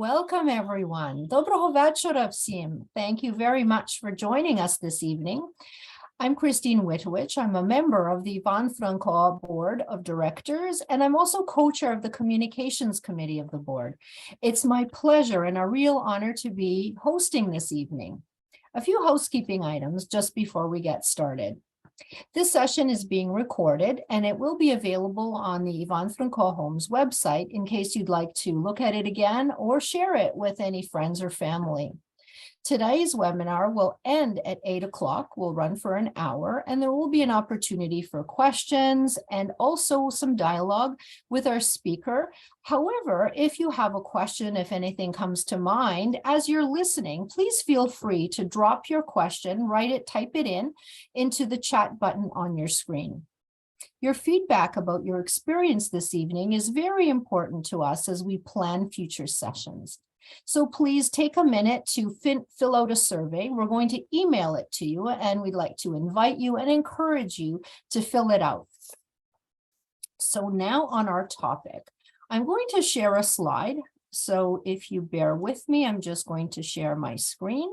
Welcome, everyone. Доброго вечора всім. Thank you very much for joining us this evening. I'm Christine Witowych. I'm a member of the Ivan Franko Board of Directors, and I'm also co-chair of the Communications Committee of the board. It's my pleasure and a real honor to be hosting this evening. A few housekeeping items just before we get started. This session is being recorded and it will be available on the Ivan Franko Homes website in case you'd like to look at it again or share it with any friends or family. Today's webinar will end at 8 o'clock. We'll run for an hour and there will be an opportunity for questions and also some dialogue with our speaker. However, if you have a question, if anything comes to mind as you're listening, please feel free to drop your question, type it into the chat button on your screen. Your feedback about your experience this evening is very important to us as we plan future sessions. So please take a minute to fill out a survey. We're going to email it to you and we'd like to invite you and encourage you to fill it out. So now on our topic, I'm going to share a slide. So if you bear with me, I'm just going to share my screen.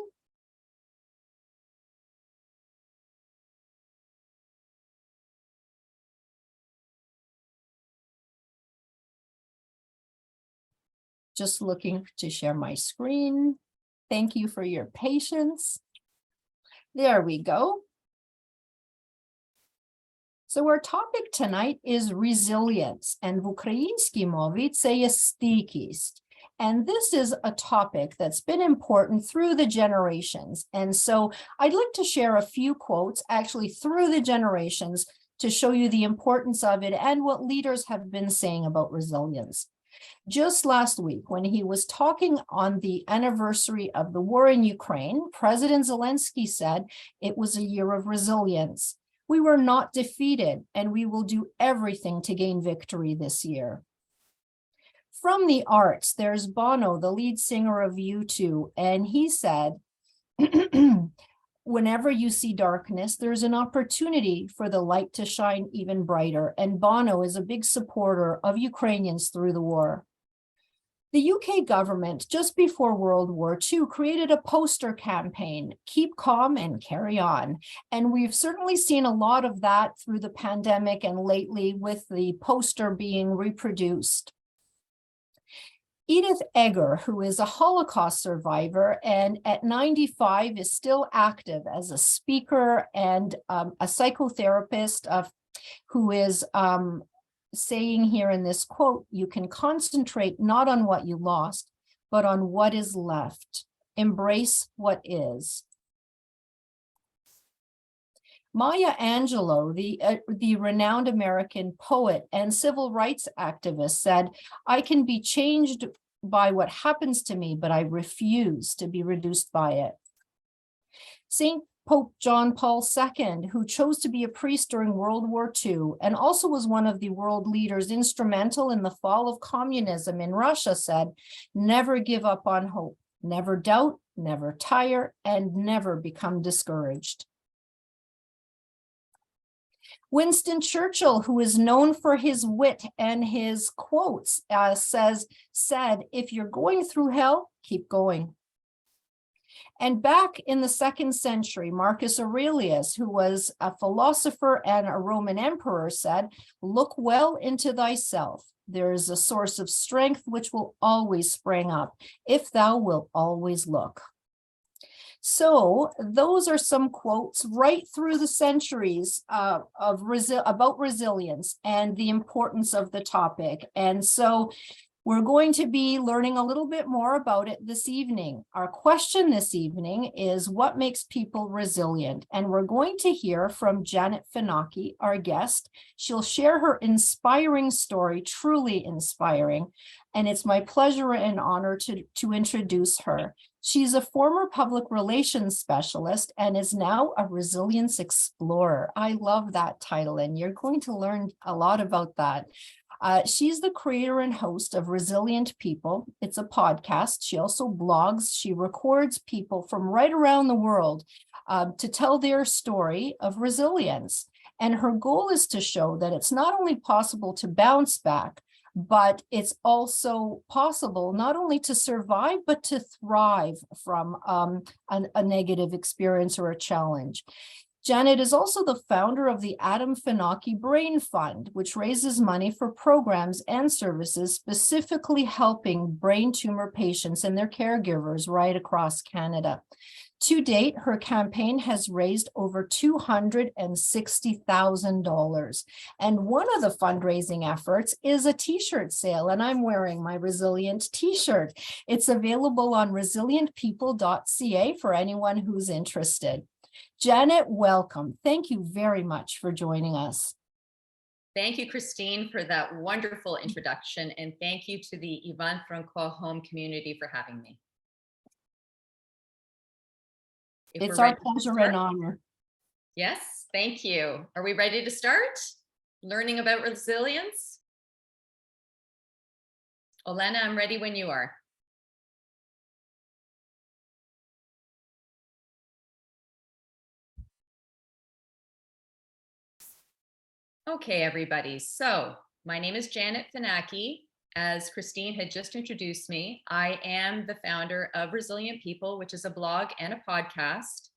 Just looking to share my screen. Thank you for your patience. There we go. So our topic tonight is resilience, and в українській мові це є стійкість. And this is a topic that's been important through the generations. And so I'd like to share a few quotes actually through the generations to show you the importance of it and what leaders have been saying about resilience. Just last week, when he was talking on the anniversary of the war in Ukraine, President Zelensky said it was a year of resilience. We were not defeated, and we will do everything to gain victory this year. From the arts, there's Bono, the lead singer of U2, and he said, whenever you see darkness, there's an opportunity for the light to shine even brighter. And Bono is a big supporter of Ukrainians through the war. The UK government, just before World War II, created a poster campaign, Keep Calm and Carry On. And we've certainly seen a lot of that through the pandemic and lately with the poster being reproduced. Edith Eger, who is a Holocaust survivor and at 95 is still active as a speaker and a psychotherapist who is saying here in this quote, you can concentrate not on what you lost, but on what is left. Embrace what is. Maya Angelou, the renowned American poet and civil rights activist, said, I can be changed by what happens to me, but I refuse to be reduced by it. St. Pope John Paul II, who chose to be a priest during World War II and also was one of the world leaders instrumental in the fall of communism in Russia, said, never give up on hope, never doubt, never tire, and never become discouraged. Winston Churchill, who is known for his wit and his quotes, said, if you're going through hell, keep going. And back in the 2nd century, Marcus Aurelius, who was a philosopher and a Roman emperor, said, look well into thyself. There is a source of strength which will always spring up, if thou wilt always look. So those are some quotes right through the centuries about resilience and the importance of the topic. And so we're going to be learning a little bit more about it this evening. Our question this evening is what makes people resilient? And we're going to hear from Janet Fanaki, our guest. She'll share her inspiring story, truly inspiring. And it's my pleasure and honor to introduce her. She's a former public relations specialist and is now a resilience explorer. I love that title, and you're going to learn a lot about that. She's the creator and host of Resilient People. It's a podcast. She also blogs. She records people from right around the world to tell their story of resilience. And her goal is to show that it's not only possible to bounce back, but it's also possible not only to survive, but to thrive from a negative experience or a challenge. Janet is also the founder of the Adam Fanaki Brain Fund, which raises money for programs and services specifically helping brain tumor patients and their caregivers right across Canada. To date, her campaign has raised over $260,000. And one of the fundraising efforts is a t-shirt sale, and I'm wearing my Resilient t-shirt. It's available on resilientpeople.ca for anyone who's interested. Janet, welcome. Thank you very much for joining us. Thank you, Christine, for that wonderful introduction. And thank you to the Yvonne Francois home community for having me. It's our pleasure and honor. Yes, thank you. Are we ready to start learning about resilience? Olena, I'm ready when you are. Okay, everybody. So my name is Janet Fanaki. As Christine had just introduced me, I am the founder of Resilient People, which is a blog and a podcast.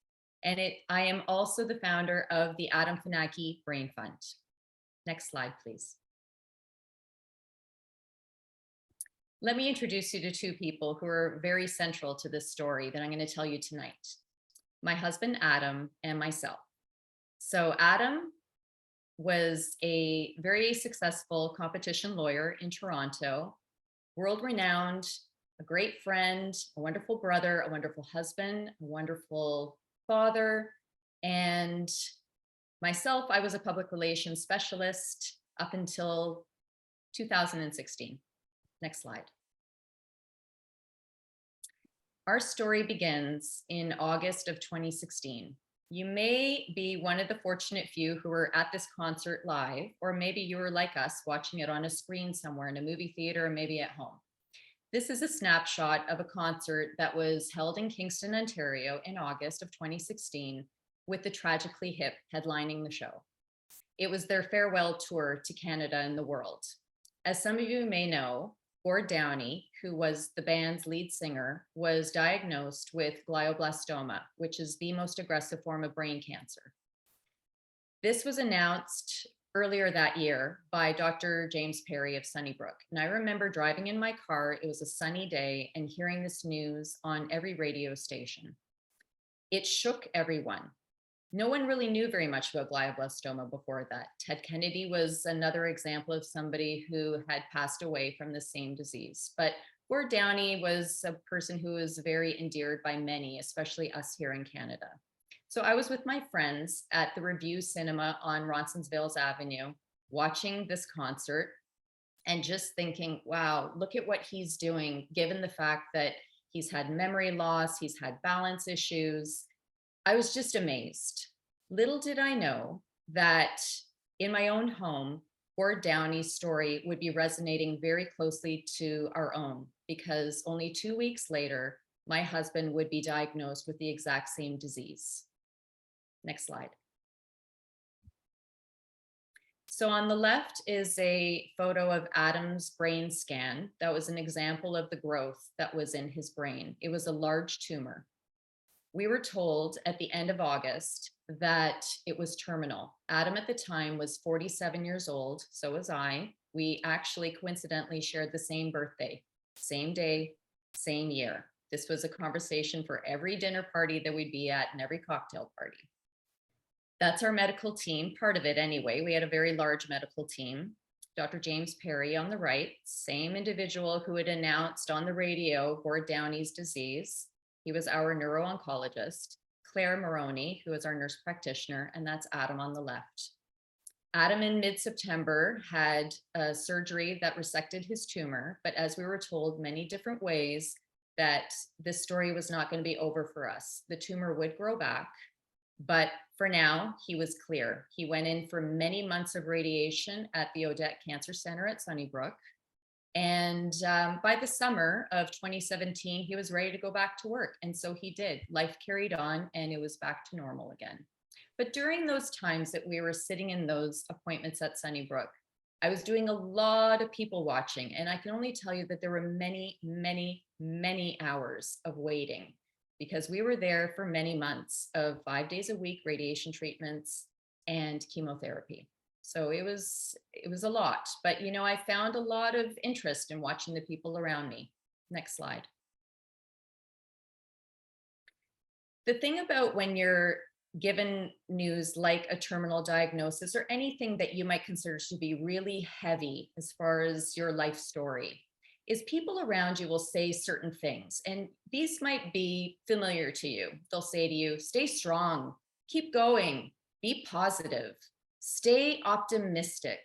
And I am also the founder of the Adam Fanaki Brain Fund. Next slide, please. Let me introduce you to two people who are very central to this story that I'm going to tell you tonight. My husband, Adam, and myself. So Adam was a very successful competition lawyer in Toronto, world-renowned, a great friend, a wonderful brother, a wonderful husband, a wonderful father, and myself, I was a public relations specialist up until 2016. Next slide. Our story begins in August of 2016. You may be one of the fortunate few who were at this concert live, or maybe you were like us watching it on a screen somewhere in a movie theater or maybe at home. This is a snapshot of a concert that was held in Kingston, Ontario in August of 2016 with the Tragically Hip headlining the show. It was their farewell tour to Canada and the world. As some of you may know, Gord Downie, who was the band's lead singer, was diagnosed with glioblastoma, which is the most aggressive form of brain cancer. This was announced earlier that year by Dr. James Perry of Sunnybrook. And I remember driving in my car, it was a sunny day, and hearing this news on every radio station. It shook everyone. No one really knew very much about glioblastoma before that. Ted Kennedy was another example of somebody who had passed away from the same disease. But Gord Downie was a person who was very endeared by many, especially us here in Canada. So I was with my friends at the Review Cinema on Ronsonsville's Avenue, watching this concert and just thinking, wow, look at what he's doing, given the fact that he's had memory loss, he's had balance issues. I was just amazed. Little did I know that in my own home, Gord Downie's story would be resonating very closely to our own, because only 2 weeks later, my husband would be diagnosed with the exact same disease. Next slide. So on the left is a photo of Adam's brain scan. That was an example of the growth that was in his brain. It was a large tumor. We were told at the end of August that it was terminal. Adam at the time was 47 years old, so was I. We actually coincidentally shared the same birthday, same day, same year. This was a conversation for every dinner party that we'd be at and every cocktail party. That's our medical team, part of it anyway. We had a very large medical team. Dr. James Perry on the right, same individual who had announced on the radio Gord Downie's disease. He was our neuro-oncologist. Claire Maroney, who is our nurse practitioner, and that's Adam on the left. Adam in mid-September had a surgery that resected his tumor, but as we were told many different ways that this story was not going to be over for us. The tumor would grow back, but for now, he was clear. He went in for many months of radiation at the Odette Cancer Center at Sunnybrook. And by the summer of 2017, he was ready to go back to work. And so he did. Life carried on and it was back to normal again. But during those times that we were sitting in those appointments at Sunnybrook, I was doing a lot of people watching, and I can only tell you that there were many, many, many hours of waiting because we were there for many months of 5 days a week radiation treatments and chemotherapy. So it was a lot, but I found a lot of interest in watching the people around me. Next slide. The thing about when you're given news like a terminal diagnosis or anything that you might consider to be really heavy as far as your life story is people around you will say certain things, and these might be familiar to you. They'll say to you, stay strong, keep going, be positive, stay optimistic.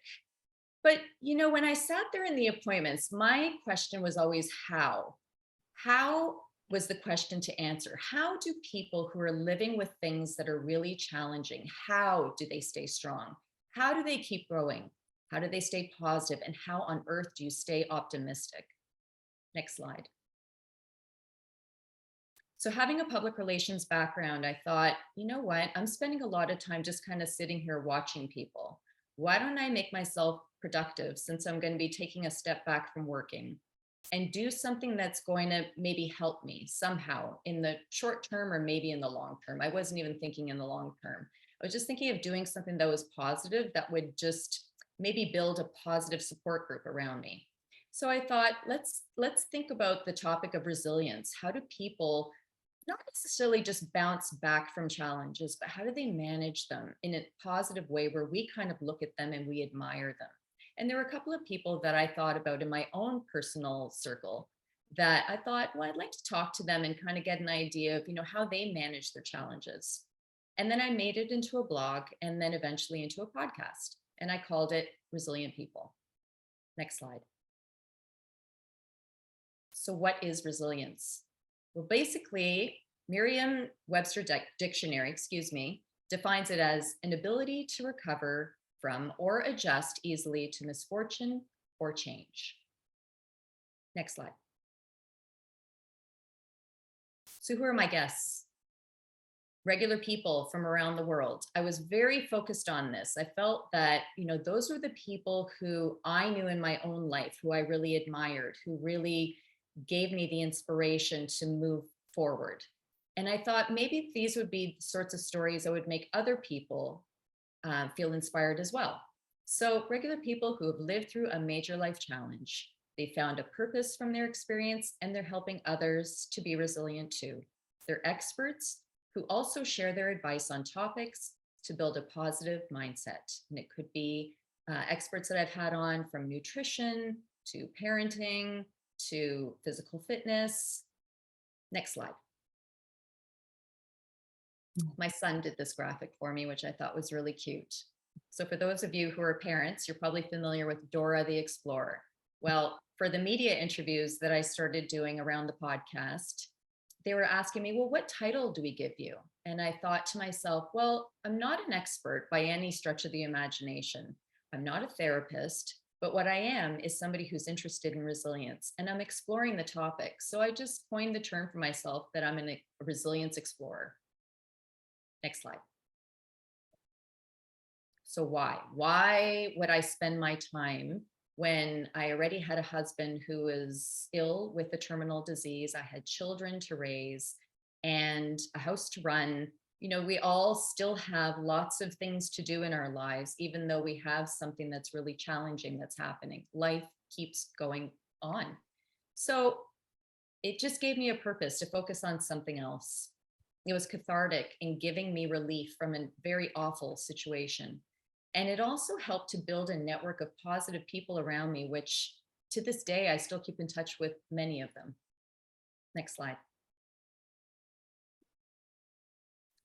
But when I sat there in the appointments, my question was always how? How was the question to answer? How do people who are living with things that are really challenging, how do they stay strong? How do they keep growing? How do they stay positive? And how on earth do you stay optimistic? Next slide. So having a public relations background, I thought, you know what? I'm spending a lot of time just kind of sitting here watching people. Why don't I make myself productive since I'm going to be taking a step back from working and do something that's going to maybe help me somehow in the short term or maybe in the long term. I wasn't even thinking in the long term. I was just thinking of doing something that was positive that would just maybe build a positive support group around me. So I thought, let's think about the topic of resilience. How do people not necessarily just bounce back from challenges, but how do they manage them in a positive way where we kind of look at them and we admire them? And there were a couple of people that I thought about in my own personal circle that I thought, well, I'd like to talk to them and kind of get an idea of, how they manage their challenges. And then I made it into a blog and then eventually into a podcast. And I called it Resilient People. Next slide. So what is resilience? Well, basically, Merriam-Webster Dictionary, defines it as an ability to recover from or adjust easily to misfortune or change. Next slide. So who are my guests? Regular people from around the world. I was very focused on this. I felt that, those were the people who I knew in my own life, who I really admired, who really gave me the inspiration to move forward. And I thought maybe these would be the sorts of stories that would make other people feel inspired as well. So regular people who have lived through a major life challenge, they found a purpose from their experience and they're helping others to be resilient too. They're experts who also share their advice on topics to build a positive mindset. And it could be experts that I've had on from nutrition to parenting to physical fitness. Next slide. My son did this graphic for me, which I thought was really cute. So for those of you who are parents, you're probably familiar with Dora the Explorer. Well, for the media interviews that I started doing around the podcast, they were asking me, well, what title do we give you? And I thought to myself, well, I'm not an expert by any stretch of the imagination. I'm not a therapist, but what I am is somebody who's interested in resilience and I'm exploring the topic. So I just coined the term for myself that I'm a resilience explorer. Next slide. So why would I spend my time when I already had a husband who was ill with a terminal disease? I had children to raise and a house to run. We all still have lots of things to do in our lives, even though we have something that's really challenging that's happening. Life keeps going on. So it just gave me a purpose to focus on something else. It was cathartic in giving me relief from a very awful situation. And it also helped to build a network of positive people around me, which to this day, I still keep in touch with many of them. Next slide.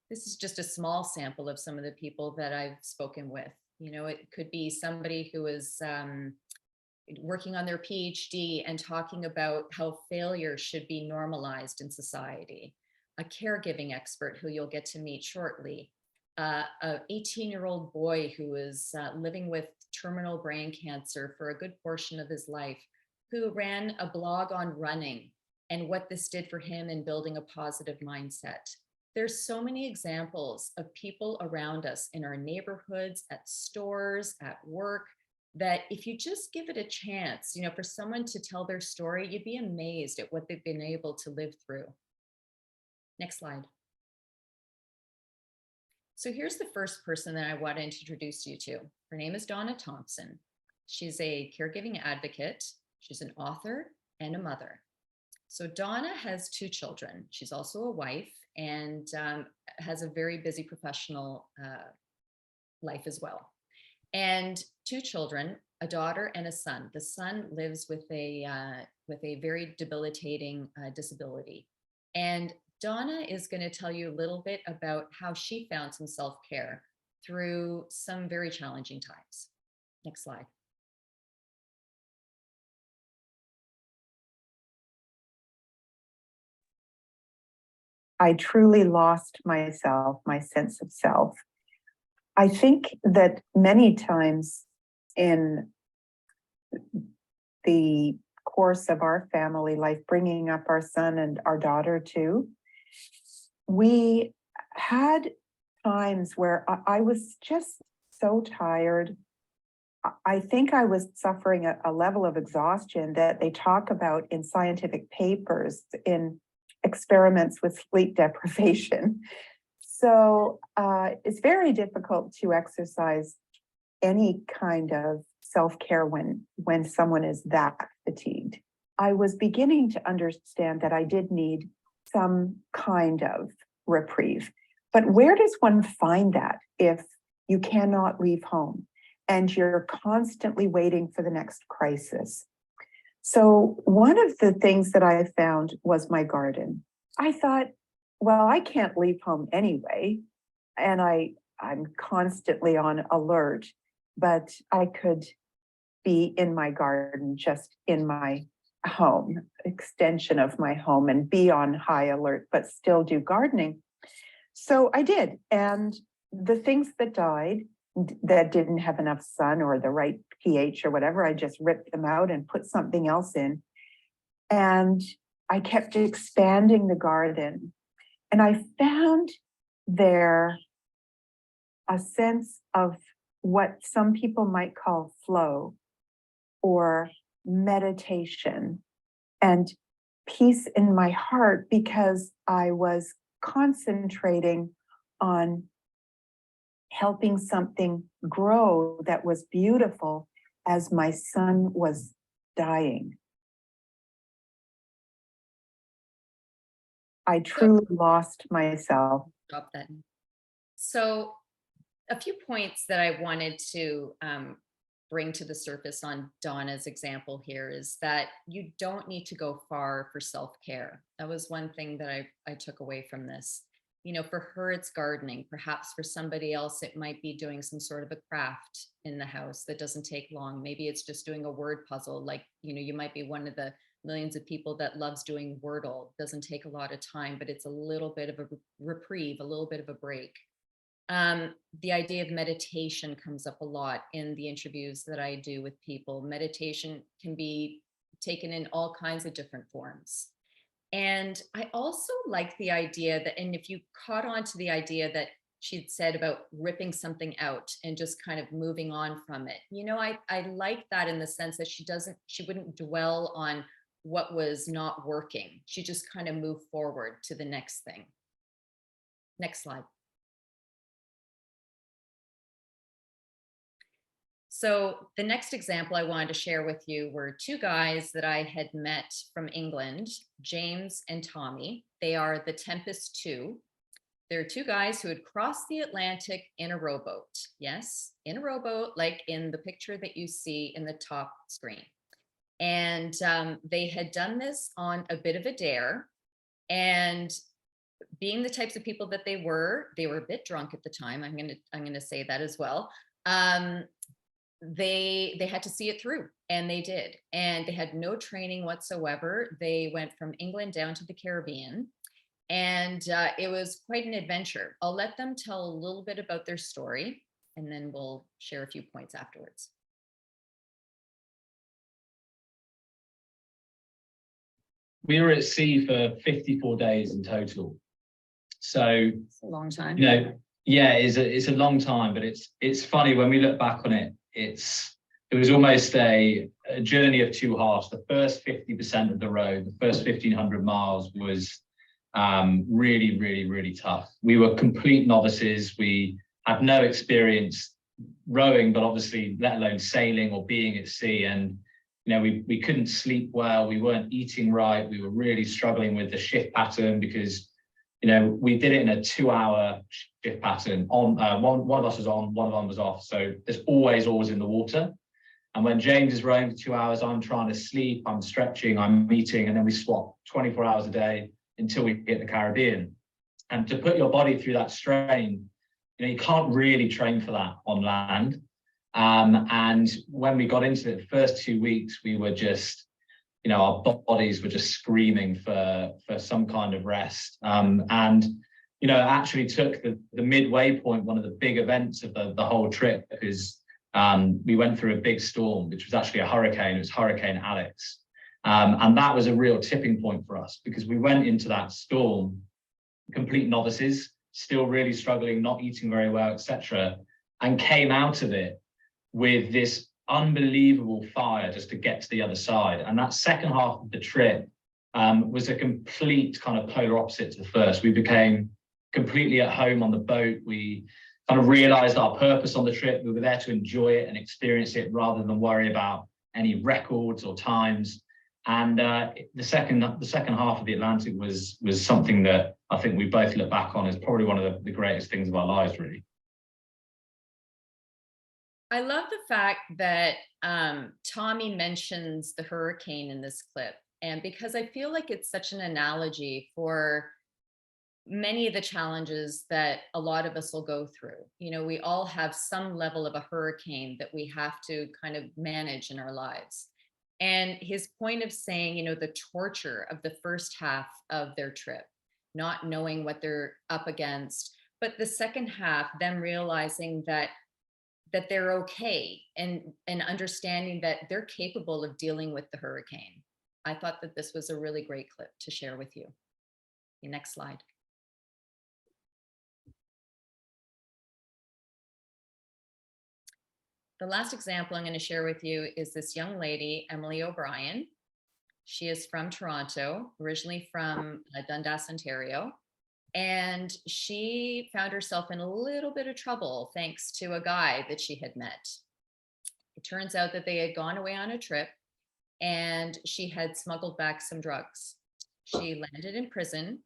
This is just a small sample of some of the people that I've spoken with. It could be somebody who is working on their PhD and talking about how failure should be normalized in society. A caregiving expert who you'll get to meet shortly. An 18-year-old boy who is living with terminal brain cancer for a good portion of his life, who ran a blog on running and what this did for him in building a positive mindset. There's so many examples of people around us in our neighborhoods, at stores, at work, that if you just give it a chance, you know, for someone to tell their story, you'd be amazed at what they've been able to live through. Next slide. So here's the first person that I want to introduce you to. Her name is Donna Thompson. She's a caregiving advocate. She's an author and a mother. So Donna has 2 children. She's also a wife and has a very busy professional life as well. And 2 children, a daughter and a son. The son lives with a very debilitating disability. And Donna is going to tell you a little bit about how she found some self-care through some very challenging times. Next slide. I truly lost myself, my sense of self. I think that many times in the course of our family life, bringing up our son and our daughter too, we had times where I was just so tired. I think I was suffering a level of exhaustion that they talk about in scientific papers, in experiments with sleep deprivation. So it's very difficult to exercise any kind of self-care when someone is that fatigued. I was beginning to understand that I did need some kind of reprieve. But where does one find that if you cannot leave home and you're constantly waiting for the next crisis? So one of the things that I found was my garden. I thought, well, I can't leave home anyway, and I'm constantly on alert, but I could be in my garden, just in my home, extension of my home, and be on high alert, but still do gardening. So I did, and the things that died, that didn't have enough sun or the right pH or whatever, I just ripped them out and put something else in. And I kept expanding the garden. And I found there a sense of what some people might call flow or meditation and peace in my heart, because I was concentrating on helping something grow that was beautiful as my son was dying. I truly lost myself. Drop that. So a few points that I wanted to bring to the surface on Donna's example here is that you don't need to go far for self-care. That was one thing that I took away from this. You know, for her, it's gardening. Perhaps for somebody else, it might be doing some sort of a craft in the house that doesn't take long. Maybe it's just doing a word puzzle. Like, you know, you might be one of the millions of people that loves doing Wordle. It doesn't take a lot of time, but it's a little bit of a reprieve, a little bit of a break. The idea of meditation comes up a lot in the interviews that I do with people. Meditation can be taken in all kinds of different forms. And I also like the idea that, and if you caught on to the idea that she'd said about ripping something out and just kind of moving on from it, you know, I like that in the sense that she wouldn't dwell on what was not working. She just kind of moved forward to the next thing. Next slide. So the next example I wanted to share with you were 2 guys that I had met from England, James and Tommy. They are the Tempest 2. They're 2 guys who had crossed the Atlantic in a rowboat. Yes, in a rowboat, like in the picture that you see in the top screen. And they had done this on a bit of a dare. And being the types of people that they were a bit drunk at the time. I'm gonna say that as well. They had to see it through, and they did. And they had no training whatsoever. They went from England down to the Caribbean, and it was quite an adventure. I'll let them tell a little bit about their story, and then we'll share a few points afterwards. We were at sea for 54 days in total. So It's a long time. yeah, it's a long time, but it's funny when we look back on it. It's it was almost a journey of two halves. The first 50% of the road, the first 1,500 miles was really, really, really tough. We were complete novices. We had no experience rowing, but obviously let alone sailing or being at sea. And we couldn't sleep well. We weren't eating right. We were really struggling with the shift pattern because we did it in a 2-hour shift pattern. On one of us was on, one of them was off. So there's always in the water. And when James is rowing for 2 hours, I'm trying to sleep, I'm stretching, I'm eating, and then we swap 24 hours a day until we hit the Caribbean. And to put your body through that strain, you can't really train for that on land. And when we got into the first 2 weeks, we were just, our bodies were just screaming for some kind of rest. And it actually took the midway point, one of the big events of the whole trip, because we went through a big storm, which was actually a hurricane. It was Hurricane Alex. And that was a real tipping point for us because we went into that storm complete novices, still really struggling, not eating very well, etc., and came out of it with this unbelievable fire just to get to the other side. And that second half of the trip was a complete kind of polar opposite to the first. We became completely at home on the boat. We kind of realized our purpose on the trip. We were there to enjoy it and experience it rather than worry about any records or times. And the second half of the Atlantic was something that I think we both look back on as probably one of the greatest things of our lives, really. I love the fact that Tommy mentions the hurricane in this clip, and because I feel like it's such an analogy for many of the challenges that a lot of us will go through. We all have some level of a hurricane that we have to kind of manage in our lives. And his point of saying, the torture of the first half of their trip, not knowing what they're up against, but the second half, them realizing that they're okay and understanding that they're capable of dealing with the hurricane. I thought that this was a really great clip to share with you. The next slide. The last example I'm going to share with you is this young lady, Emily O'Brien. She is from Toronto, originally from Dundas, Ontario. And she found herself in a little bit of trouble thanks to a guy that she had met. It turns out that they had gone away on a trip and she had smuggled back some drugs. She landed in prison.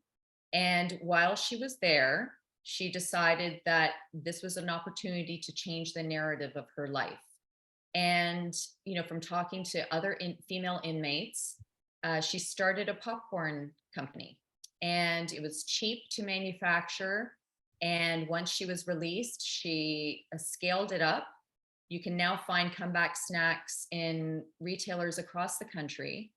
And while she was there, she decided that this was an opportunity to change the narrative of her life. And, from talking to other female inmates, she started a popcorn company. And it was cheap to manufacture. And once she was released, she scaled it up. You can now find comeback snacks in retailers across the country.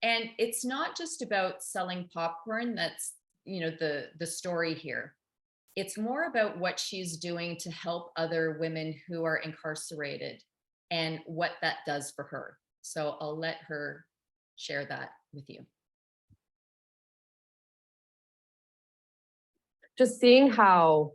And it's not just about selling popcorn. That's, the story here. It's more about what she's doing to help other women who are incarcerated and what that does for her. So I'll let her share that with you. Just seeing how,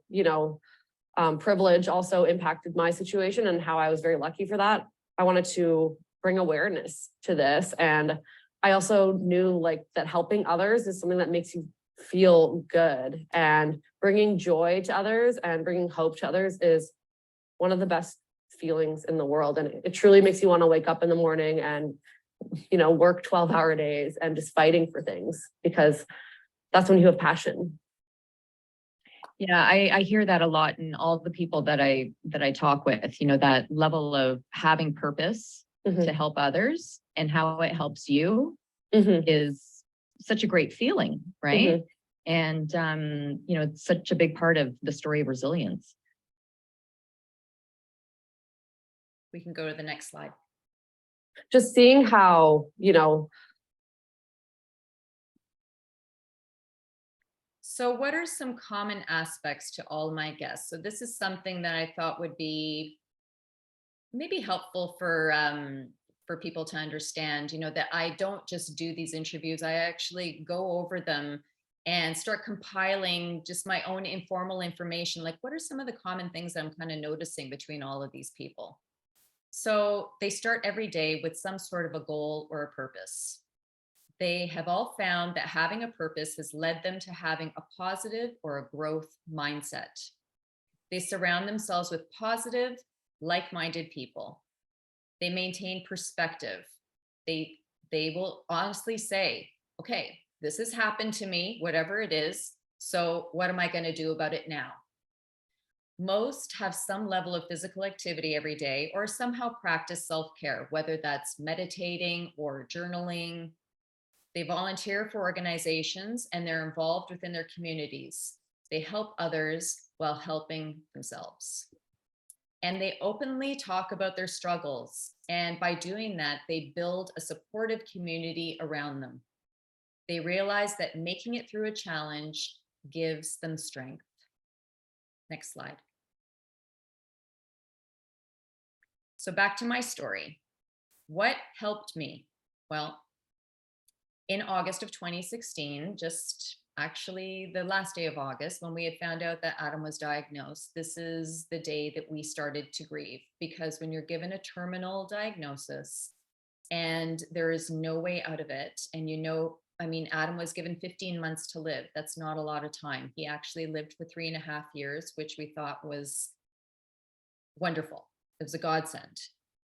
privilege also impacted my situation and how I was very lucky for that. I wanted to bring awareness to this. And I also knew that helping others is something that makes you feel good, and bringing joy to others and bringing hope to others is one of the best feelings in the world. And it truly makes you want to wake up in the morning and, work 12-hour days and just fighting for things, because that's when you have passion. Yeah, I hear that a lot in all the people that I talk with, that level of having purpose to help others and how it helps you is such a great feeling, right? And, it's such a big part of the story of resilience. We can go to the next slide. Just seeing how, So what are some common aspects to all my guests? So this is something that I thought would be maybe helpful for people to understand, that I don't just do these interviews. I actually go over them and start compiling just my own informal information. Like, what are some of the common things I'm kind of noticing between all of these people? So they start every day with some sort of a goal or a purpose. They have all found that having a purpose has led them to having a positive or a growth mindset. They surround themselves with positive, like-minded people. They maintain perspective. They will honestly say, okay, this has happened to me, whatever it is. So what am I going to do about it now? Most have some level of physical activity every day or somehow practice self-care, whether that's meditating or journaling. They volunteer for organizations and they're involved within their communities. They help others while helping themselves. And they openly talk about their struggles. And by doing that, they build a supportive community around them. They realize that making it through a challenge gives them strength. Next slide. So back to my story. What helped me? Well, in August of 2016, just actually the last day of August, when we had found out that Adam was diagnosed, this is the day that we started to grieve, because when you're given a terminal diagnosis and there is no way out of it, and Adam was given 15 months to live. That's not a lot of time. He actually lived for 3.5 years, which we thought was wonderful. It was a godsend.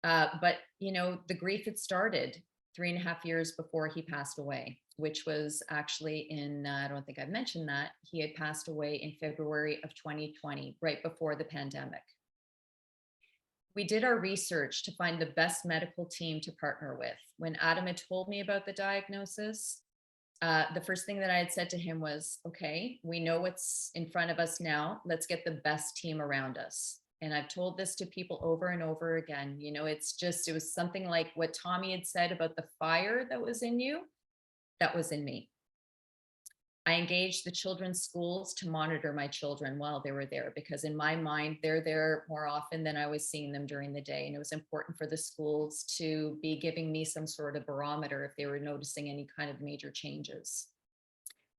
But the grief had started 3.5 years before he passed away, which was actually I don't think I've mentioned that, he had passed away in February of 2020, right before the pandemic. We did our research to find the best medical team to partner with. When Adam had told me about the diagnosis, the first thing that I had said to him was, okay, we know what's in front of us now. Let's get the best team around us. And I've told this to people over and over again. It was something like what Tommy had said about the fire that was in you, that was in me. I engaged the children's schools to monitor my children while they were there, because in my mind, they're there more often than I was seeing them during the day. And it was important for the schools to be giving me some sort of barometer if they were noticing any kind of major changes.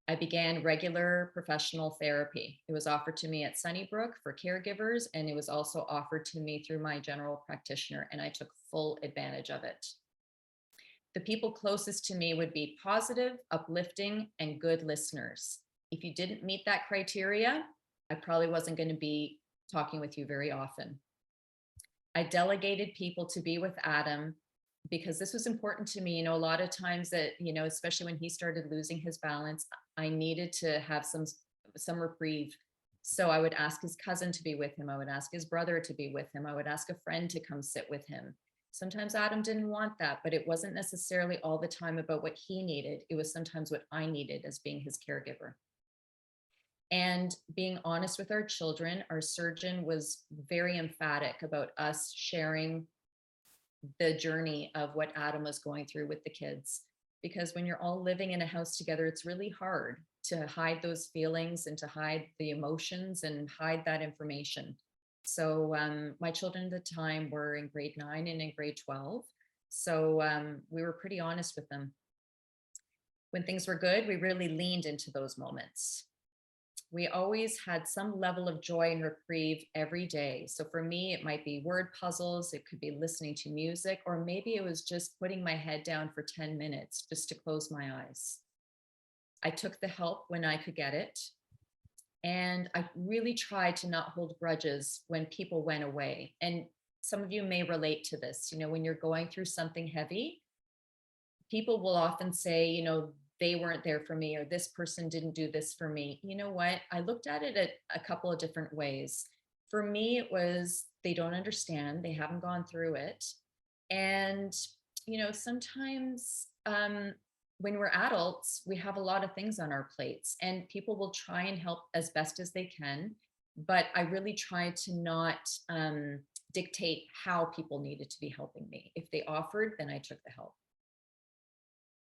I began regular professional therapy. It was offered to me at Sunnybrook for caregivers, and it was also offered to me through my general practitioner, and I took full advantage of it. The people closest to me would be positive, uplifting, and good listeners. If you didn't meet that criteria, I probably wasn't going to be talking with you very often. I delegated people to be with Adam because this was important to me. A lot of times that, especially when he started losing his balance, I needed to have some reprieve. So I would ask his cousin to be with him. I would ask his brother to be with him. I would ask a friend to come sit with him. Sometimes Adam didn't want that, but it wasn't necessarily all the time about what he needed. It was sometimes what I needed as being his caregiver. And being honest with our children, our surgeon was very emphatic about us sharing the journey of what Adam was going through with the kids. Because when you're all living in a house together, it's really hard to hide those feelings and to hide the emotions and hide that information. So my children at the time were in grade 9 and in grade 12. So we were pretty honest with them. When things were good, we really leaned into those moments. We always had some level of joy and reprieve every day. So for me, it might be word puzzles, it could be listening to music, or maybe it was just putting my head down for 10 minutes just to close my eyes. I took the help when I could get it. And I really tried to not hold grudges when people went away. And some of you may relate to this, when you're going through something heavy, people will often say, they weren't there for me, or this person didn't do this for me. You know what? I looked at it a couple of different ways. For me, it was, they don't understand, they haven't gone through it. And, sometimes, when we're adults, we have a lot of things on our plates, and people will try and help as best as they can. But I really tried to not dictate how people needed to be helping me. If they offered, then I took the help.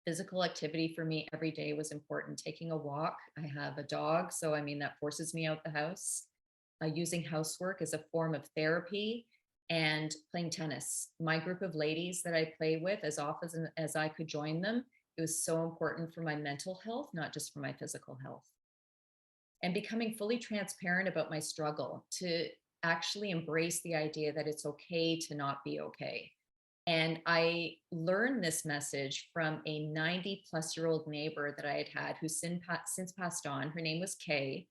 Physical activity for me every day was important. Taking a walk. I have a dog, so that forces me out the house. Using housework as a form of therapy, and playing tennis. My group of ladies that I play with, as often as I could join them, it was so important for my mental health, not just for my physical health. And becoming fully transparent about my struggle, to actually embrace the idea that it's okay to not be okay. And I learned this message from a 90-plus-year-old neighbor that I had had who's since passed on. Her name was Kay.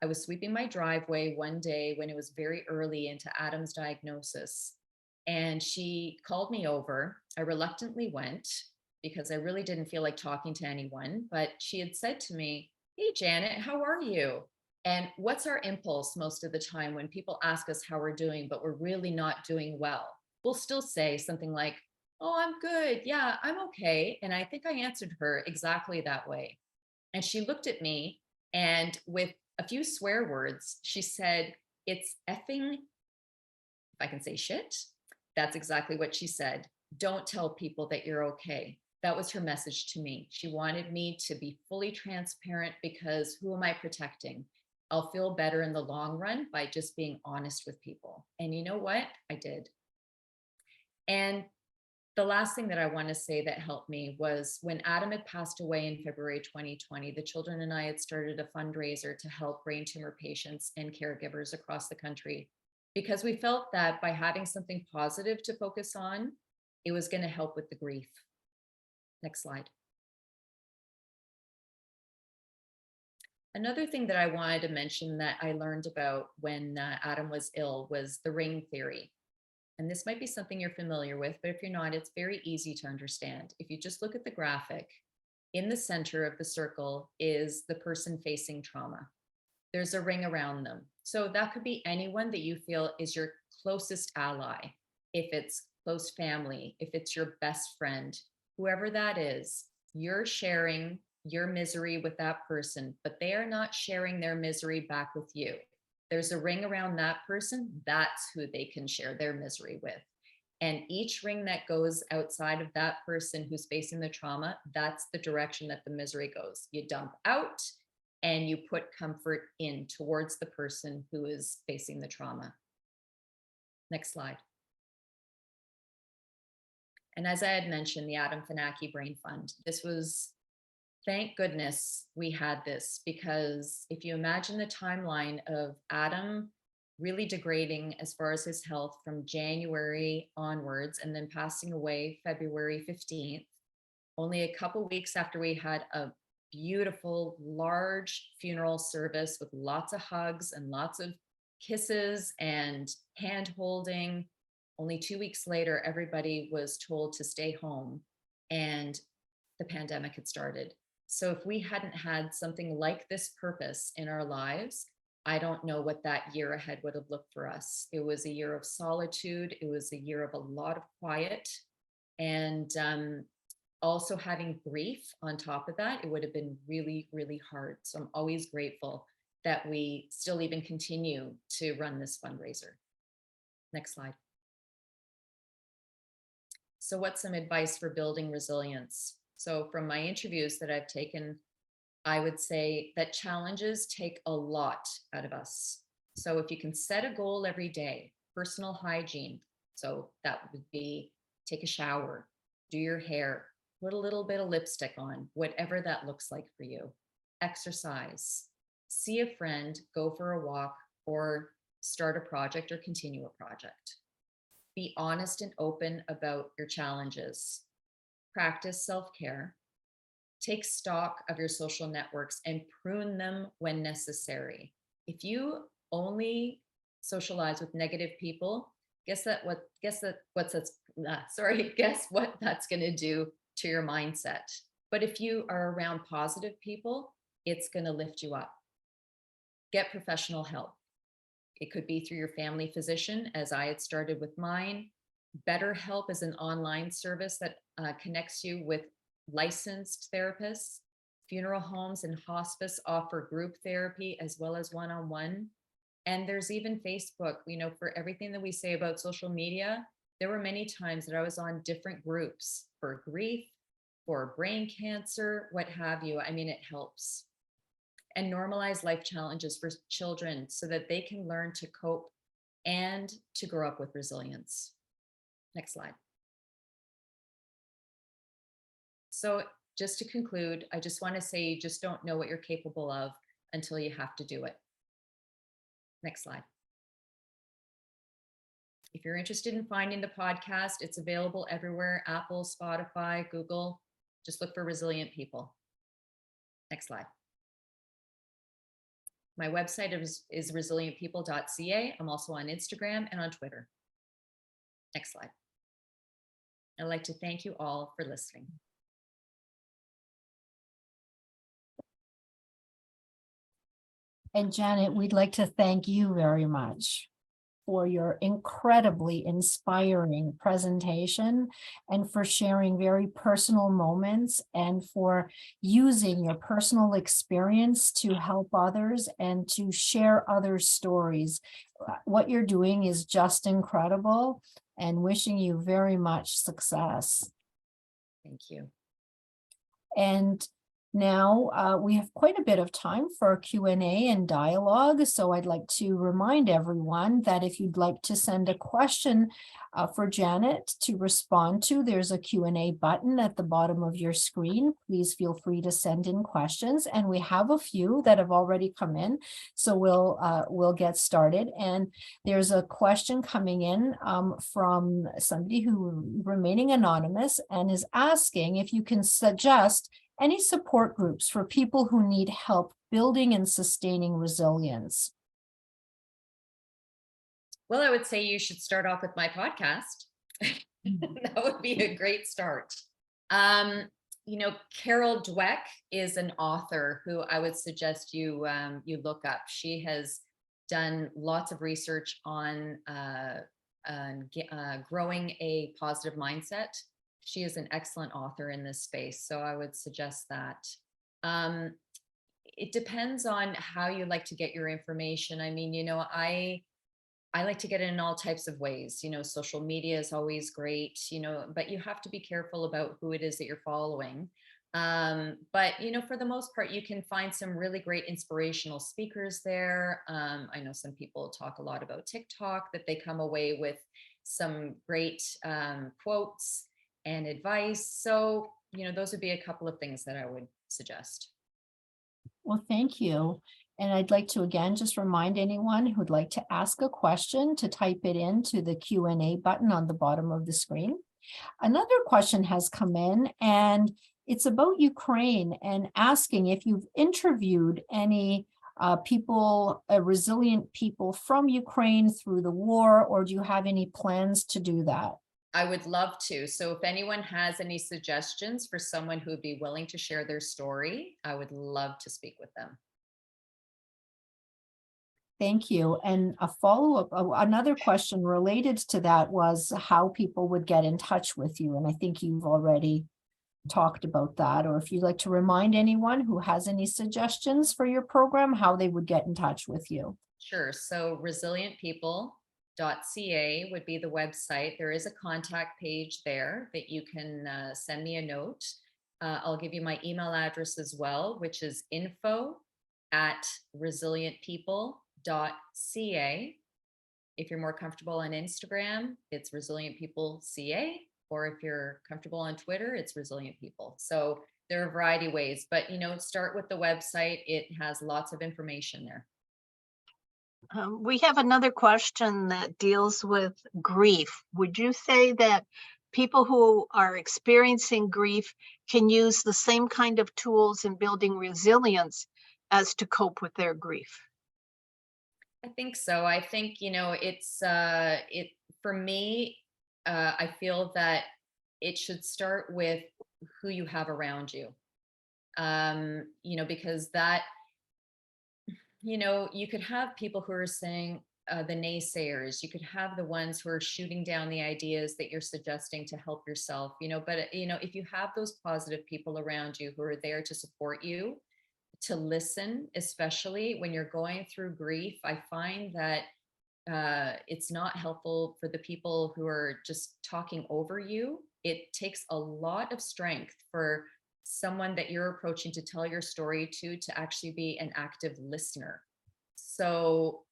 I was sweeping my driveway one day when it was very early into Adam's diagnosis. And she called me over. I reluctantly went because I really didn't feel like talking to anyone. But she had said to me, "Hey, Janet, how are you?" And what's our impulse most of the time when people ask us how we're doing, but we're really not doing well? We'll still say something like, "Oh, I'm good. Yeah, I'm okay." And I think I answered her exactly that way. And she looked at me and with a few swear words, she said, "It's effing," if I can say shit. That's exactly what she said. "Don't tell people that you're okay." That was her message to me. She wanted me to be fully transparent because who am I protecting? I'll feel better in the long run by just being honest with people. And you know what? I did. And the last thing that I want to say that helped me was when Adam had passed away in February 2020, the children and I had started a fundraiser to help brain tumor patients and caregivers across the country because we felt that by having something positive to focus on, it was going to help with the grief. Next slide. Another thing that I wanted to mention that I learned about when Adam was ill was the ring theory. And this might be something you're familiar with, but if you're not, it's very easy to understand. If you just look at the graphic, in the center of the circle is the person facing trauma. There's a ring around them. So that could be anyone that you feel is your closest ally. If it's close family, if it's your best friend, whoever that is, you're sharing your misery with that person, but they are not sharing their misery back with you. There's a ring around that person, that's who they can share their misery with. And each ring that goes outside of that person who's facing the trauma, that's the direction that the misery goes. You dump out and you put comfort in towards the person who is facing the trauma. Next slide. And as I had mentioned, the Adam Fanaki Brain Fund, this was, thank goodness we had this, because if you imagine the timeline of Adam really degrading as far as his health from January onwards and then passing away February 15th, only a couple weeks after we had a beautiful, large funeral service with lots of hugs and lots of kisses and hand holding. Only 2 weeks later, everybody was told to stay home and the pandemic had started. So if we hadn't had something like this purpose in our lives, I don't know what that year ahead would have looked for us. It was a year of solitude. It was a year of a lot of quiet. And also having grief on top of that, it would have been really, really hard. So I'm always grateful that we still even continue to run this fundraiser. Next slide. So what's some advice for building resilience? So from my interviews that I've taken, I would say that challenges take a lot out of us. So if you can set a goal every day, personal hygiene, so that would be take a shower, do your hair, put a little bit of lipstick on, whatever that looks like for you. Exercise, see a friend, go for a walk, or start a project or continue a project. Be honest and open about your challenges. Practice self-care. Take stock of your social networks and prune them when necessary. If you only socialize with negative people, guess what that's going to do to your mindset. But if you are around positive people, it's going to lift you up. Get professional help. It could be through your family physician, as I had started with mine. BetterHelp is an online service that connects you with licensed therapists. Funeral homes and hospice offer group therapy as well as one-on-one. And there's even Facebook, for everything that we say about social media, there were many times that I was on different groups for grief, for brain cancer, what have you. I mean, it helps. And normalize life challenges for children so that they can learn to cope and to grow up with resilience. Next slide. So just to conclude, I just want to say you just don't know what you're capable of until you have to do it. Next slide. If you're interested in finding the podcast, it's available everywhere, Apple, Spotify, Google. Just look for Resilient People. Next slide. My website is resilientpeople.ca. I'm also on Instagram and on Twitter. Next slide. I'd like to thank you all for listening. And Janet, we'd like to thank you very much for your incredibly inspiring presentation and for sharing very personal moments and for using your personal experience to help others and to share other stories. What you're doing is just incredible, and wishing you very much success. Thank you. And now we have quite a bit of time for Q&A and dialogue. So I'd like to remind everyone that if you'd like to send a question for Janet to respond to, there's a Q&A button at the bottom of your screen. Please feel free to send in questions. And we have a few that have already come in. So we'll get started. And there's a question coming in from somebody who remaining anonymous and is asking if you can suggest any support groups for people who need help building and sustaining resilience. Well, I would say you should start off with my podcast. That would be a great start. You know, Carol Dweck is an author who I would suggest you look up. She has done lots of research on growing a positive mindset. She is an excellent author in this space, so I would suggest that. It depends on how you like to get your information. I mean, you know, I like to get it in all types of ways. You know, social media is always great, you know, but you have to be careful about who it is that you're following. But, you know, for the most part, you can find some really great inspirational speakers there. I know some people talk a lot about TikTok, that they come away with some great quotes and advice. So, you know, those would be a couple of things that I would suggest. Well, thank you. And I'd like to again just remind anyone who'd like to ask a question to type it into the Q&A button on the bottom of the screen. Another question has come in, and it's about Ukraine and asking if you've interviewed any people, resilient people from Ukraine through the war, or do you have any plans to do that? I would love to. So if anyone has any suggestions for someone who would be willing to share their story, I would love to speak with them. Thank you. And a follow-up, another question related to that was how people would get in touch with you. And I think you've already talked about that. Or if you'd like to remind anyone who has any suggestions for your program, how they would get in touch with you. Sure. So resilientpeople.ca would be the website. There is a contact page there that you can send me a note. I'll give you my email address as well, which is info@resilientpeople.ca. If you're more comfortable on Instagram, it's resilientpeopleca, or if you're comfortable on Twitter, it's Resilient People. So there are a variety of ways, but you know, start with the website. It has lots of information there. We have another question that deals with grief. Would you say that people who are experiencing grief can use the same kind of tools in building resilience as to cope with their grief? I think so. I think, you know, it's for me, I feel that it should start with who you have around you. You know, because that, you know, you could have people who are saying, the naysayers, you could have the ones who are shooting down the ideas that you're suggesting to help yourself, you know, but, you know, if you have those positive people around you who are there to support you, to listen, especially when you're going through grief, I find that it's not helpful for the people who are just talking over you. It takes a lot of strength for someone that you're approaching to tell your story to actually be an active listener. So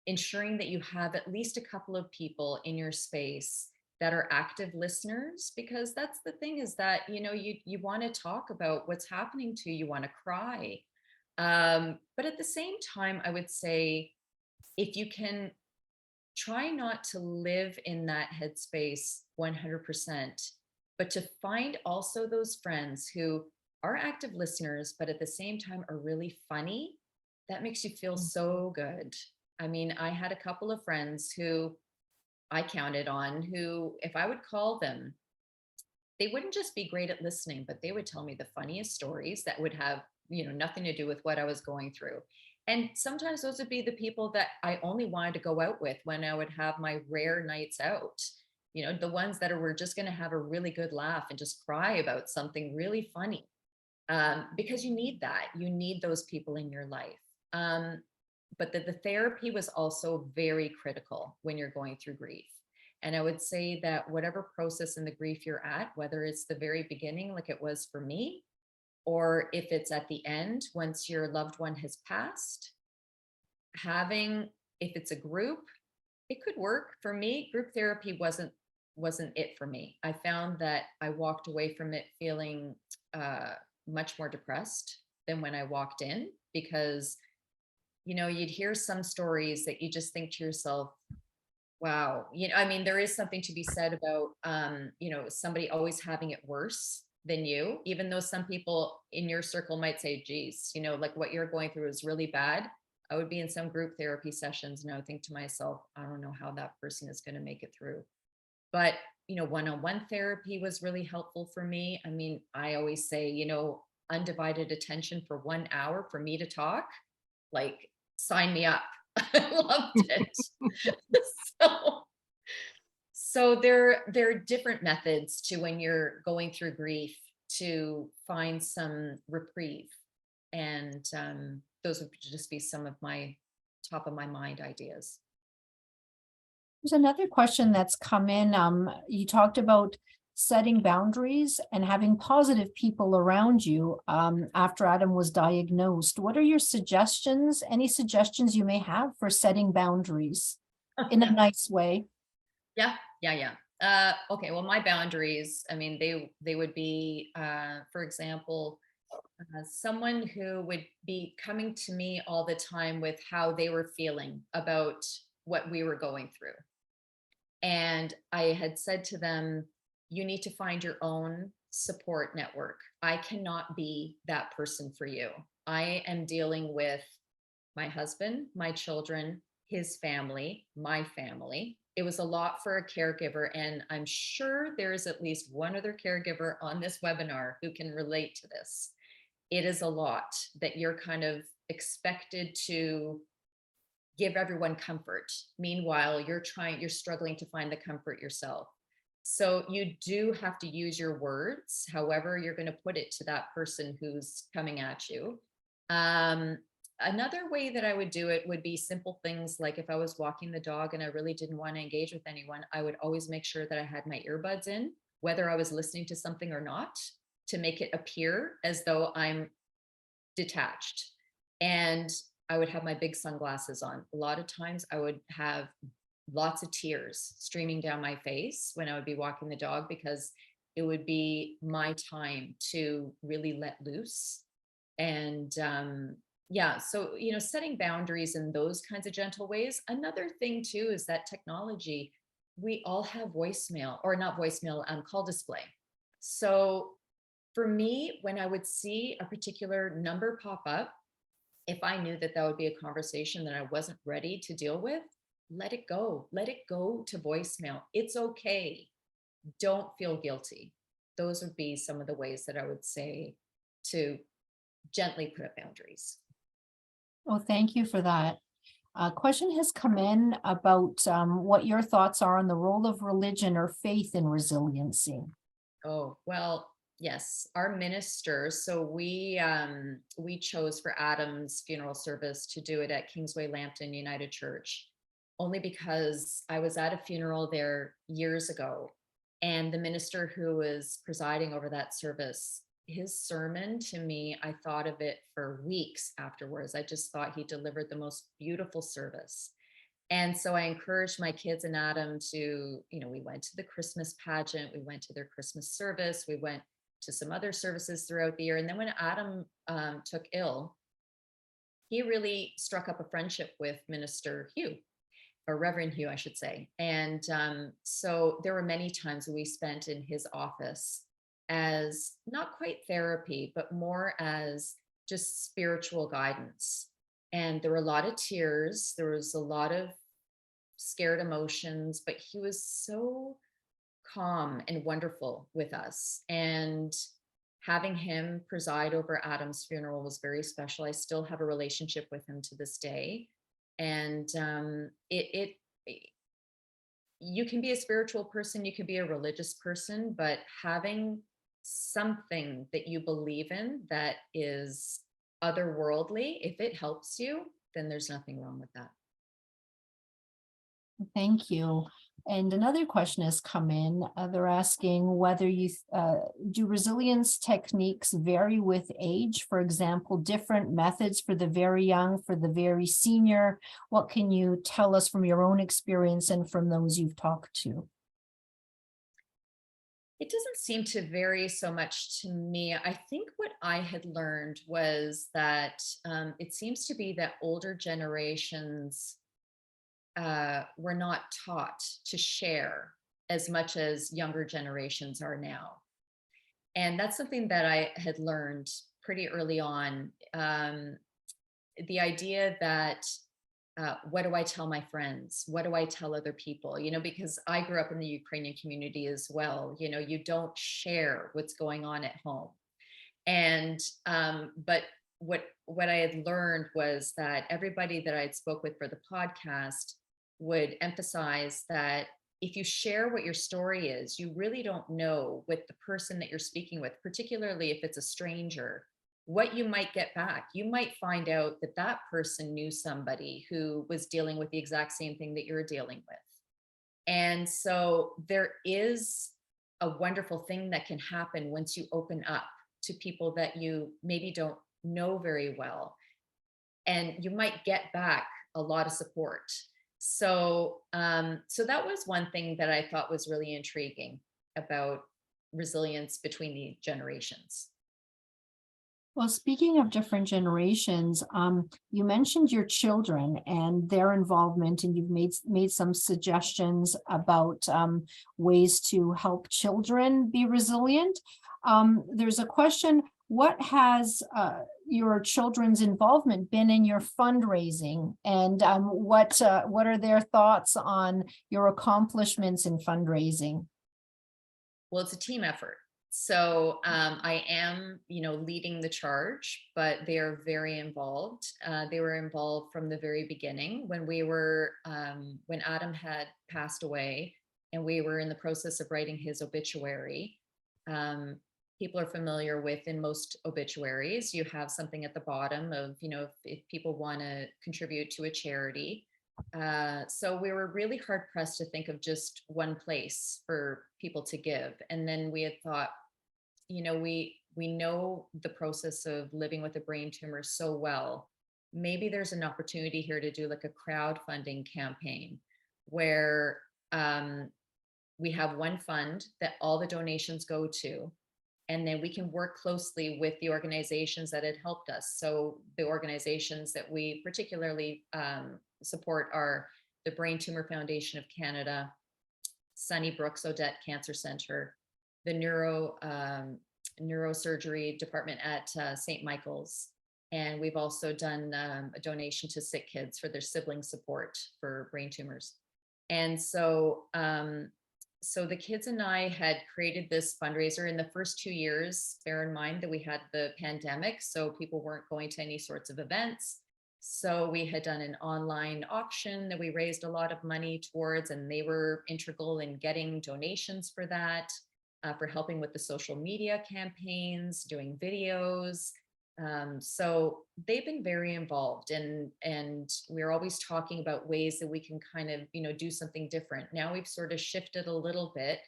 ensuring that you have at least a couple of people in your space that are active listeners, because that's the thing, is that, you know, you want to talk about what's happening to you, you want to cry. But at the same time, I would say, if you can try not to live in that headspace 100%, but to find also those friends who are active listeners, but at the same time are really funny. That makes you feel so good. I mean, I had a couple of friends who I counted on who, if I would call them, they wouldn't just be great at listening, but they would tell me the funniest stories that would have, nothing to do with what I was going through. And sometimes those would be the people that I only wanted to go out with when I would have my rare nights out. The ones that were just going to have a really good laugh and just cry about something really funny. Because you need that. You need those people in your life. But the therapy was also very critical when you're going through grief. And I would say that whatever process in the grief you're at, whether it's the very beginning, like it was for me, or if it's at the end, once your loved one has passed, if it's a group, it could work. For me, group therapy wasn't it for me. I found that I walked away from it feeling much more depressed than when I walked in, because you'd hear some stories that you just think to yourself, wow, there is something to be said about somebody always having it worse than you, even though some people in your circle might say, geez, like what you're going through is really bad. I would be in some group therapy sessions and I would think to myself, I don't know how that person is going to make it through. But one-on-one therapy was really helpful for me. I always say, undivided attention for 1 hour for me to talk, like, sign me up. I loved it. So there are different methods to, when you're going through grief, to find some reprieve. And those would just be some of my top of my mind ideas. There's another question that's come in. You talked about setting boundaries and having positive people around you after Adam was diagnosed. What are your suggestions? Any suggestions you may have for setting boundaries in a nice way? Yeah. Okay. Well, my boundaries, they would be, for example, someone who would be coming to me all the time with how they were feeling about what we were going through. And I had said to them, you need to find your own support network. I cannot be that person for you. I am dealing with my husband, my children, his family, my family. It was a lot for a caregiver. And I'm sure there is at least one other caregiver on this webinar who can relate to this. It is a lot that you're kind of expected to give everyone comfort. Meanwhile, you're struggling to find the comfort yourself. So you do have to use your words, however you're going to put it to that person who's coming at you. Another way that I would do it would be simple things like if I was walking the dog and I really didn't want to engage with anyone, I would always make sure that I had my earbuds in, whether I was listening to something or not, to make it appear as though I'm detached. And I would have my big sunglasses on. A lot of times I would have lots of tears streaming down my face when I would be walking the dog, because it would be my time to really let loose. And so, setting boundaries in those kinds of gentle ways. Another thing too is that technology, we all have voicemail, or not voicemail, call display. So for me, when I would see a particular number pop up, if I knew that would be a conversation that I wasn't ready to deal with, let it go to voicemail. It's okay. Don't feel guilty. Those would be some of the ways that I would say to gently put up boundaries. Oh, thank you for that. A question has come in about what your thoughts are on the role of religion or faith in resiliency. Oh, well, yes, our minister. So we chose for Adam's funeral service to do it at Kingsway Lambton United Church, only because I was at a funeral there years ago, and the minister who was presiding over that service, his sermon to me, I thought of it for weeks afterwards. I just thought he delivered the most beautiful service. And so I encouraged my kids and Adam to, we went to the Christmas pageant, we went to their Christmas service, we went to some other services throughout the year. And then when Adam took ill, he really struck up a friendship with Minister Hugh. or Reverend Hugh, I should say. And so there were many times we spent in his office as not quite therapy, but more as just spiritual guidance. And there were a lot of tears. There was a lot of scared emotions, but he was so calm and wonderful with us. And having him preside over Adam's funeral was very special. I still have a relationship with him to this day. And you can be a spiritual person, you can be a religious person, but having something that you believe in that is otherworldly, if it helps you, then there's nothing wrong with that. Thank you. And another question has come in. They're asking whether you do resilience techniques vary with age? For example, different methods for the very young, for the very senior. What can you tell us from your own experience and from those you've talked to? It doesn't seem to vary so much to me. I think what I had learned was that it seems to be that older generations were not taught to share as much as younger generations are now. And that's something that I had learned pretty early on. The idea that what do I tell my friends? What do I tell other people? You know, because I grew up in the Ukrainian community as well. You know, you don't share what's going on at home. And but what I had learned was that everybody that I had spoke with for the podcast would emphasize that if you share what your story is, you really don't know with the person that you're speaking with, particularly if it's a stranger, what you might get back. You might find out that that person knew somebody who was dealing with the exact same thing that you're dealing with. And so there is a wonderful thing that can happen once you open up to people that you maybe don't know very well. And you might get back a lot of support. So, so that was one thing that I thought was really intriguing about resilience between the generations. Well, speaking of different generations, you mentioned your children and their involvement, and you've made some suggestions about ways to help children be resilient. There's a question: what has your children's involvement been in your fundraising, and what are their thoughts on your accomplishments in fundraising? Well, it's a team effort. So I am, you know, leading the charge, but they are very involved. They were involved from the very beginning when we were, when Adam had passed away and we were in the process of writing his obituary. People are familiar with, in most obituaries, you have something at the bottom of, you know, if people want to contribute to a charity. So we were really hard pressed to think of just one place for people to give. And then we had thought, you know, we know the process of living with a brain tumor so well. Maybe there's an opportunity here to do like a crowdfunding campaign where we have one fund that all the donations go to. And then we can work closely with the organizations that had helped us. So the organizations that we particularly support are the Brain Tumor Foundation of Canada, Sunnybrook's Odette Cancer Center, the neurosurgery department at St. Michael's. And we've also done a donation to Sick Kids for their sibling support for brain tumors. And so, so the kids and I had created this fundraiser in the first 2 years. Bear in mind that we had the pandemic, so people weren't going to any sorts of events. So we had done an online auction that we raised a lot of money towards, and they were integral in getting donations for that, for helping with the social media campaigns, doing videos. So they've been very involved, and we're always talking about ways that we can kind of, you know, do something different. Now we've sort of shifted a little bit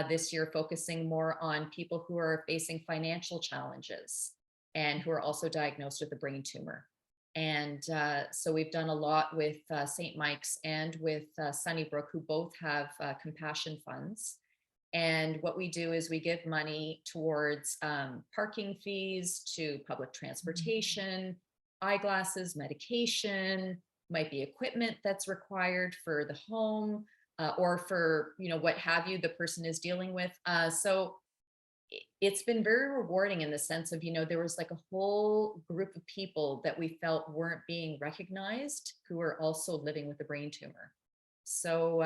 this year, focusing more on people who are facing financial challenges and who are also diagnosed with a brain tumor. And so we've done a lot with St. Mike's and with Sunnybrook, who both have compassion funds. And what we do is we give money towards parking fees, to public transportation, eyeglasses, medication, might be equipment that's required for the home, or for, what have you, the person is dealing with. So it's been very rewarding in the sense of, there was like a whole group of people that we felt weren't being recognized who are also living with a brain tumor. So,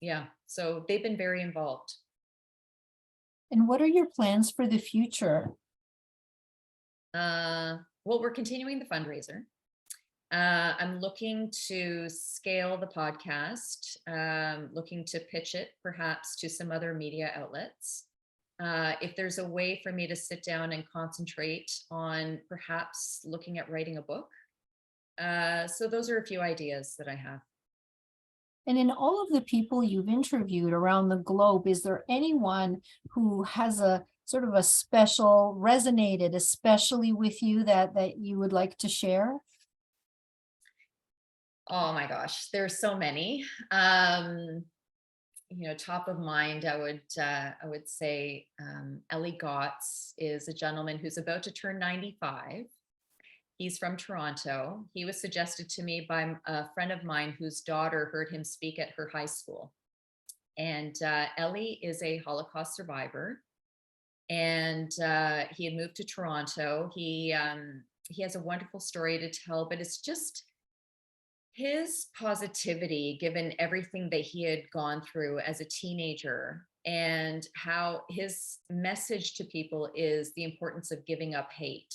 yeah, so they've been very involved. And what are your plans for the future? Well, we're continuing the fundraiser. I'm looking to scale the podcast, looking to pitch it perhaps to some other media outlets. If there's a way for me to sit down and concentrate on perhaps looking at writing a book. So those are a few ideas that I have. And in all of the people you've interviewed around the globe, is there anyone who has a sort of a special, resonated especially with you that you would like to share? Oh my gosh, there's so many. Top of mind, I would say Ellie Gotts is a gentleman who's about to turn 95. He's from Toronto. He was suggested to me by a friend of mine whose daughter heard him speak at her high school. And Ellie is a Holocaust survivor. And he had moved to Toronto. He has a wonderful story to tell, but it's just his positivity, given everything that he had gone through as a teenager, and how his message to people is the importance of giving up hate.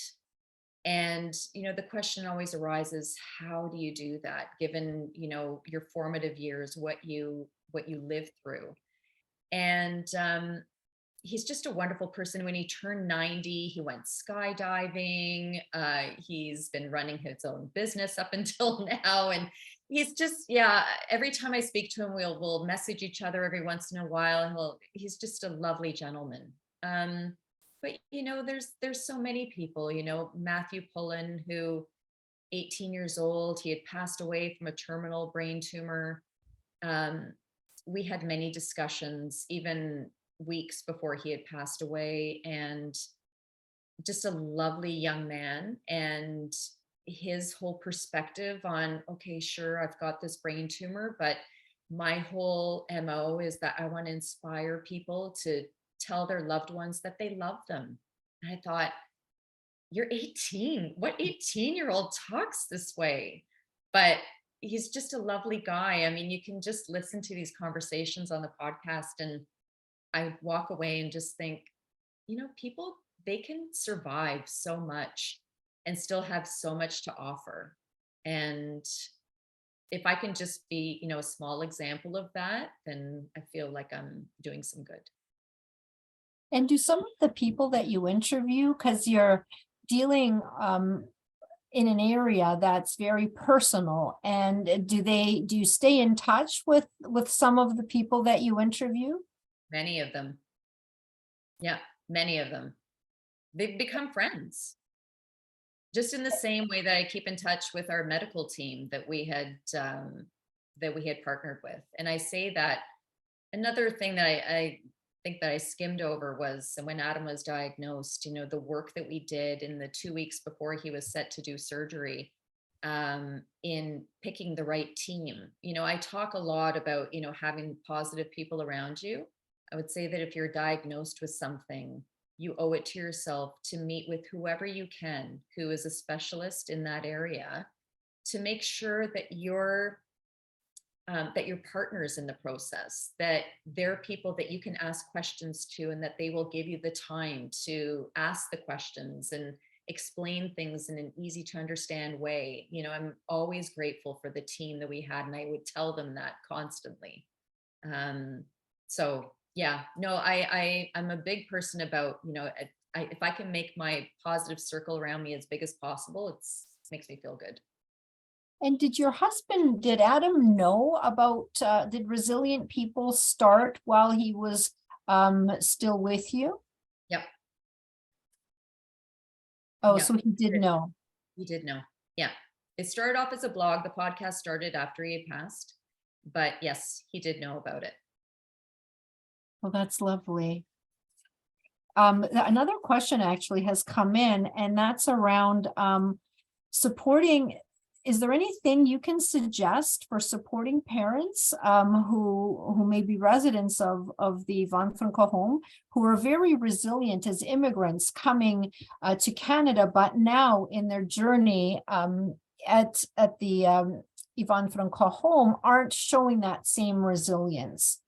And, the question always arises, how do you do that given, your formative years, what you lived through? And he's just a wonderful person. When he turned 90, he went skydiving. He's been running his own business up until now. And he's just, every time I speak to him, we'll message each other every once in a while. He's just a lovely gentleman. But, there's so many people, Matthew Pullen, who 18 years old, he had passed away from a terminal brain tumor. We had many discussions, even weeks before he had passed away, and just a lovely young man. And his whole perspective on, okay, sure, I've got this brain tumor, but my whole MO is that I want to inspire people to tell their loved ones that they love them. And I thought, you're 18. What 18-year-old talks this way? But he's just a lovely guy. I mean, you can just listen to these conversations on the podcast, and I walk away and just think, people, they can survive so much and still have so much to offer. And if I can just be, a small example of that, then I feel like I'm doing some good. And do some of the people that you interview, because you're dealing in an area that's very personal, and do you stay in touch with some of the people that you interview? Many of them. Yeah, many of them. They've become friends. Just in the same way that I keep in touch with our medical team that we had partnered with. And I say that another thing that I think that I skimmed over was when Adam was diagnosed, the work that we did in the 2 weeks before he was set to do surgery, in picking the right team. I talk a lot about, having positive people around you. I would say that if you're diagnosed with something, you owe it to yourself to meet with whoever you can, who is a specialist in that area, to make sure that your partners in the process, that they're people that you can ask questions to, and that they will give you the time to ask the questions and explain things in an easy to understand way. I'm always grateful for the team that we had, and I would tell them that constantly. So yeah, no, I'm a big person about, if I can make my positive circle around me as big as possible, it makes me feel good. And did Adam know about, did Resilient People start while he was still with you? Yep. Oh, Yep. so he did know. He did know. Yeah. It started off as a blog. The podcast started after he had passed, but yes, he did know about it. Well, that's lovely. Another question actually has come in, and that's around supporting is there anything you can suggest for supporting parents who may be residents of the Van Franco home, who are very resilient as immigrants coming to Canada, but now in their journey at the Ivan Franco home aren't showing that same resilience?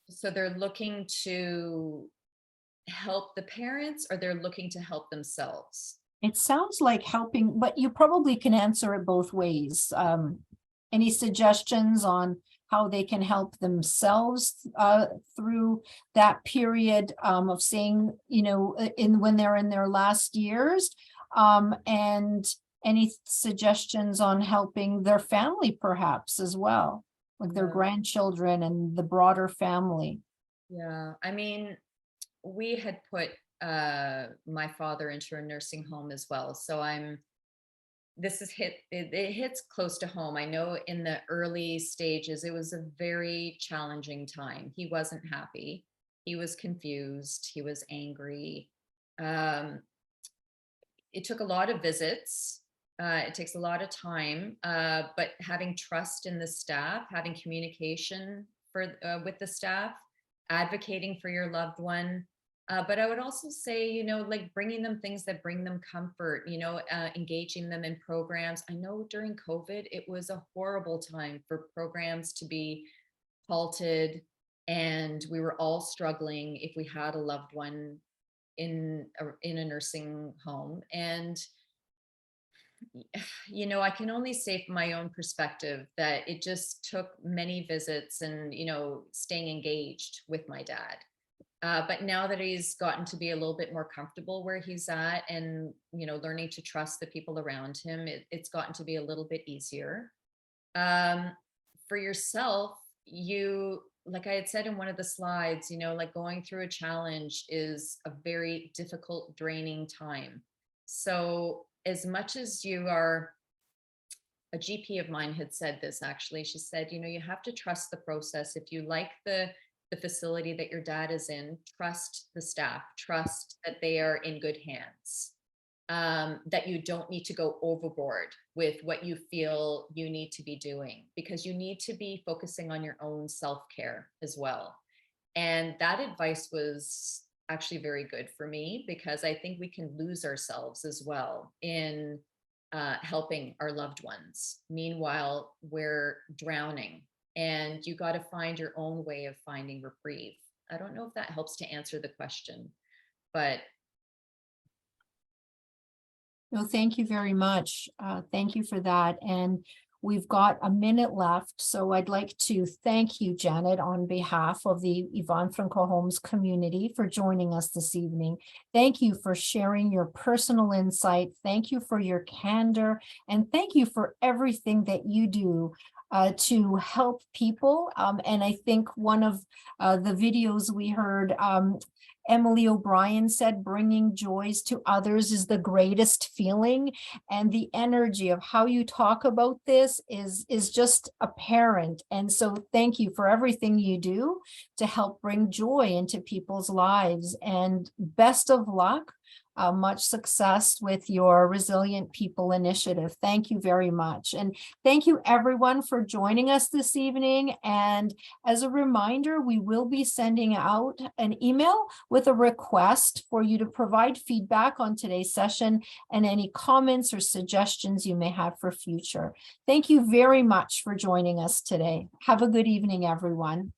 So they're looking to help the parents, or they're looking to help themselves? It sounds like helping, but you probably can answer it both ways. Any suggestions on how they can help themselves through that period of saying, when they're in their last years, and any suggestions on helping their family perhaps as well, like their grandchildren and the broader family? Yeah, I mean, we had put my father into a nursing home as well. So it hits close to home. I know in the early stages, it was a very challenging time. He wasn't happy. He was confused. He was angry. It took a lot of visits. It takes a lot of time, but having trust in the staff, having communication with the staff, advocating for your loved one. But I would also say, like bringing them things that bring them comfort, engaging them in programs. I know during COVID, it was a horrible time for programs to be halted, and we were all struggling if we had a loved one in a nursing home. And I can only say from my own perspective that it just took many visits and, staying engaged with my dad. But now that he's gotten to be a little bit more comfortable where he's at and, learning to trust the people around him, it's gotten to be a little bit easier. For yourself, like I had said in one of the slides, like going through a challenge is a very difficult, draining time. So as much as you are, a GP of mine had said this actually, she said, you have to trust the process. If you like the facility that your dad is in, trust the staff, trust that they are in good hands, that you don't need to go overboard with what you feel you need to be doing, because you need to be focusing on your own self-care as well. And that advice was actually very good for me, because I think we can lose ourselves as well in helping our loved ones. Meanwhile, we're drowning, and you got to find your own way of finding reprieve. I don't know if that helps to answer the question, but. No, thank you very much. Thank you for that. And we've got a minute left. So I'd like to thank you, Janet, on behalf of the Ivan Franco Homes community for joining us this evening. Thank you for sharing your personal insight. Thank you for your candor. And thank you for everything that you do to help people. And I think one of the videos we heard, Emily O'Brien said, bringing joys to others is the greatest feeling. And the energy of how you talk about this is just apparent. And so thank you for everything you do to help bring joy into people's lives. And best of luck. Much success with your Resilient People initiative. Thank you very much. And thank you everyone for joining us this evening. And as a reminder, we will be sending out an email with a request for you to provide feedback on today's session and any comments or suggestions you may have for future. Thank you very much for joining us today. Have a good evening, everyone.